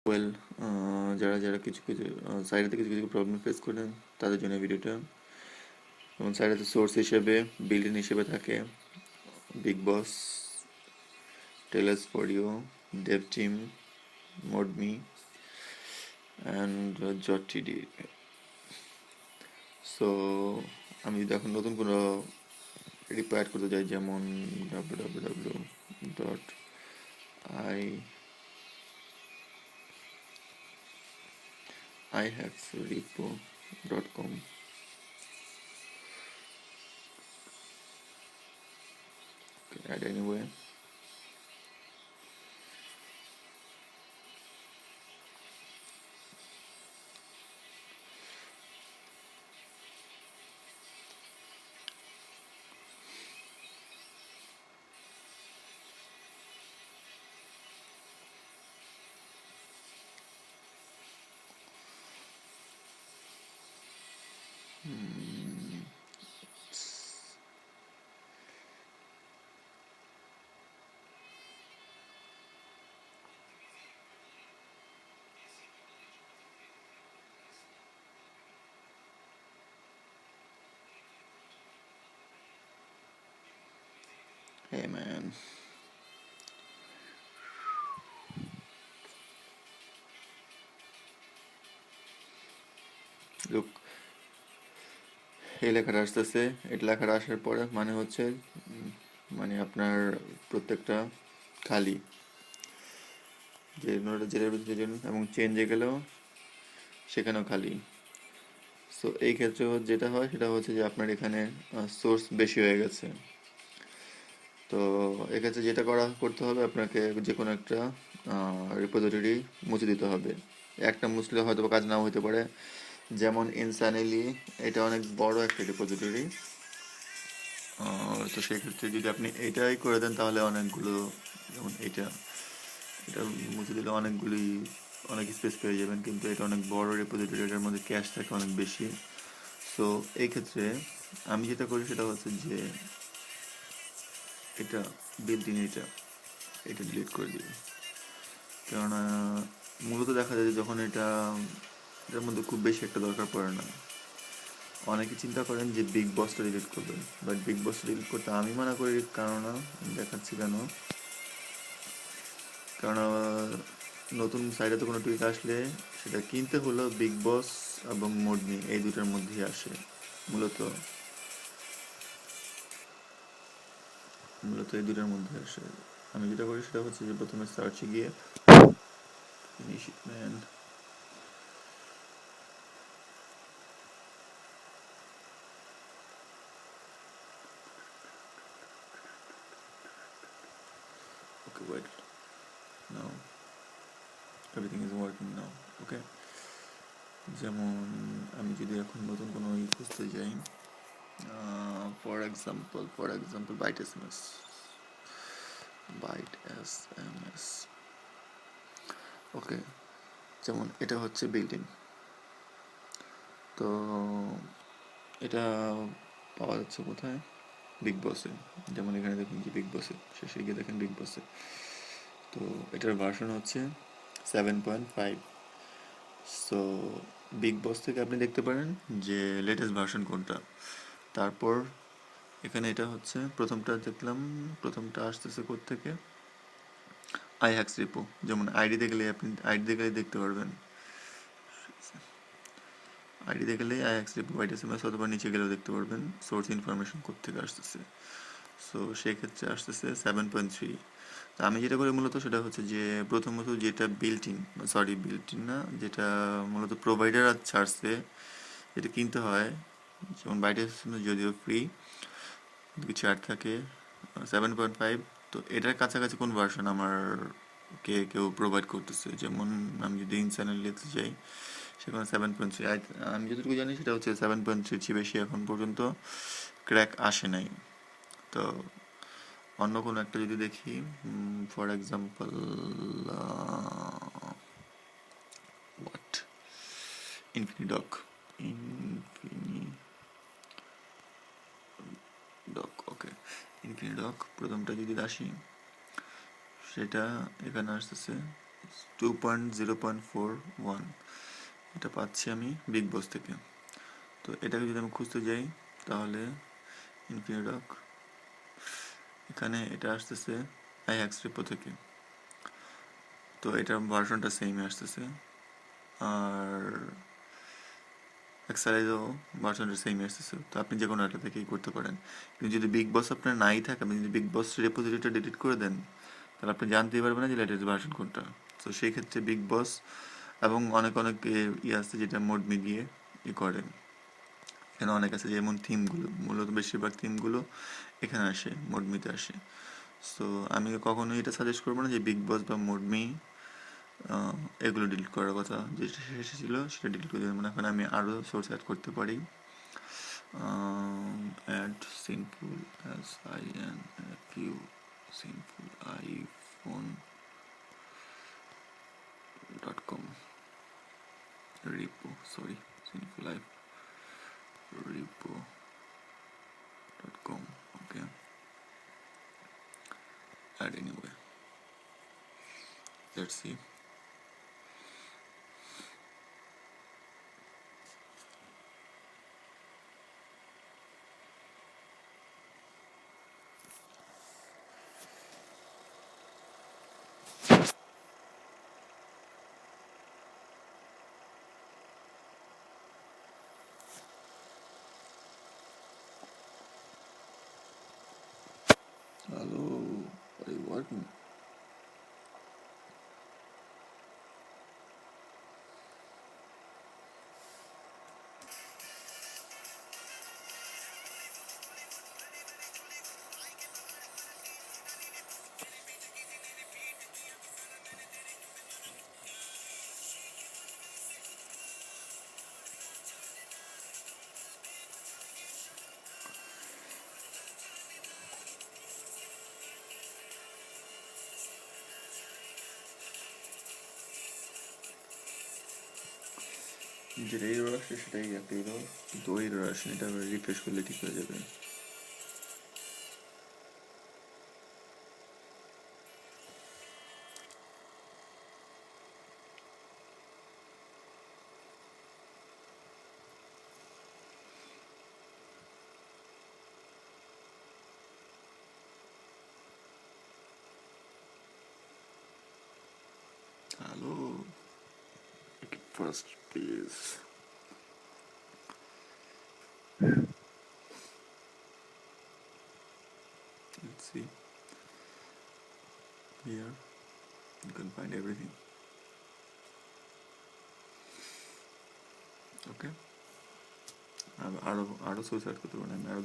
Well, যারা যারা কিছু কিছু সাইডেতে কিছু কিছু প্রবলেম ফেস করেন তাদের জন্য ভিডিওটা। যেমন সাইডেতে সোর্স হিসেবে বিল্ট ইন হিসেবে থাকে big boss, tailors for you, dev team, মোডমি অ্যান্ড জটিডি। সো আমি যদি এখন নতুন কোনো রিপো অ্যাড করতে চাই, যেমন www.i ihacksrepo.com. Add anyway. Hey man, look, এই লেখাটা আসতেছে। এই লেখাটা আসার পরে মানে হচ্ছে মানে আপনার প্রত্যেকটা খালি, যে নোটটা জেলের ভিতরে জন্য এবং চেঞ্জে গেলেও সেখানেও খালি। সো এই ক্ষেত্রে যেটা হয় সেটা হচ্ছে যে আপনার এখানে সোর্স বেশি হয়ে গেছে। তো এক্ষেত্রে যেটা করতে হবে, আপনাকে যে কোনো একটা রিপোজিটরি মুছে দিতে হবে। একটা মুছলে হয়তো কাজ নাও হতে পারে। যেমন ইনসানিলি, এটা অনেক বড় একটা রিপোজিটরি। তো সেক্ষেত্রে যদি আপনি এটাই করে দেন তাহলে অনেকগুলো, যেমন এটা এটা মুছে দিলে অনেক স্পেস পেয়ে যাবেন, কিন্তু এটা অনেক বড় রিপোজিটরি, এটার মধ্যে ক্যাশ থাকে অনেক বেশি। সো এই ক্ষেত্রে আমি যেটা করি সেটা হচ্ছে যে এটা বিল্ট ইন, এটা ডিলিট করে দিই। কেননা মূলত দেখা যায় যে যখন এটার মধ্যে খুব বেশি একটা দরকার পড়ে না। অনেকে চিন্তা করেন যে বিগ বসটা ডিলিট করবেন, বাট বিগ বসটা ডিলিট করতে আমি মানা করি। কেননা দেখাচ্ছি কেন। কেননা নতুন সাইডে তো কোনো টুইট আসলে সেটা কিনতে হলো বিগ বস এবং মোডমি, এই দুটার মধ্যেই আসে মূলত মূলত এই দুটার মধ্যে আসে। আমি যেটা করি সেটা হচ্ছে যে প্রথমে সার্চে গিয়ে finish it man. Okay, wait, now everything is working now. Okay, যেমন আমি যদি এখন নতুন কোনো খুঁজতে যাই, for example byte S M S. Okay, যেমন এটা হচ্ছে বিল্ট ইন। তো এটা পাওয়া যাচ্ছে কোথায়? বিগ বসে। যেমন এখানে দেখুন যে বিগ বসে, শেষে গিয়ে দেখেন বিগ বসে। তো এটার ভার্সন হচ্ছে 7.5। সো বিগ বস থেকে আপনি দেখতে পারেন যে লেটেস্ট ভার্সন কোনটা। তারপর এখানে এটা হচ্ছে প্রথমটা আসতেছে থেকে আই হ্যাক্স রিপো। যেমন আইডিতে গেলে দেখতে পারবেন। আইডিতে গেলে I hacks repo byte S M S, অথবা নিচে গেলেও দেখতে পারবেন সোর্স ইনফরমেশন থেকে আসতেছে। সো সেক্ষেত্রে আসতেছে 7.3। তো আমি যেটা করি মূলত সেটা হচ্ছে যে প্রথমত যেটা বিল্ট ইন না, যেটা মূলত প্রোভাইডার আর ছাড়ছে, যেটা কিনতে হয়, যেমন বাইরে যদিও ফ্রি কিছু অ্যাড থাকে 7.5। তো এটার কাছাকাছি কোন ভার্সন কেউ প্রোভাইড করতেছে, যেমন আমি যদি ইনসানিলিতে যাই সেখানে 7.3। আমি যতটুকু জানি সেটা হচ্ছে 7.3 চেয়ে বেশি এখন পর্যন্ত ক্র্যাক আসে নাই। তো অন্য কোনো একটা যদি দেখি, ফর এক্সাম্পল হোয়াট ইনফিনিডক ইনফিনিডক ওকে, ইনফিনিডক প্রথমটা যদি আসি, সেটা এখানে আসতেছে 2.0.41 এটা পাচ্ছি আমি বিগ বস থেকে। তো এটাকে যদি আমি খুঁজতে যাই তাহলে ইনফিনিডক, এখানে এটা আসতেছে আইএক্স রিপো থেকে। তো এটার ভার্সনটা সেমই আসতেছে, আর এক্সারাইজও ভার্সনটা সেমই আসতেছে। তো আপনি যে কোনো একটা থেকেই করতে পারেন। কিন্তু যদি বিগ বস আপনার নাই থাকে, আপনি যদি বিগ বস রেপোজিটরিটা ডিলিট করে দেন, তাহলে আপনি জানতেই পারবেন না যে লেটেস্ট ভার্সন কোনটা। তো সেই ক্ষেত্রে বিগ বস এবং অনেক অনেক ইয়ে আছে যেটা মোড মিলিয়ে করে। এখানে অনেক আছে, যেমন থিমগুলো, মূলত বেশিরভাগ থিমগুলো এখানে আসে, মোডমিতে আসে। সো আমি কখনোই এটা সাজেস্ট করবো না যে বিগ বস বা মোডমি এগুলো ডিলিট করার কথা। যেটা শেষে ছিল সেটা ডিলিট করে দেবেন। এখন আমি আরও সোর্স অ্যাড করতে পারি। Add simple SINFU simple iphone.com repo, sorry, simple repo.com. Okay, add anyway, let's see. Hello, are you working? যেটা এরর আসে সেটাই একটা এরর, কিন্তু ওই এরর আসে, এটা রিফ্রেশ করলে ঠিক হয়ে যাবে। Hello, first page, let's see here, you can find everything. Okay, আরো সোর্স অ্যাড করতে পারেন, আমি আরো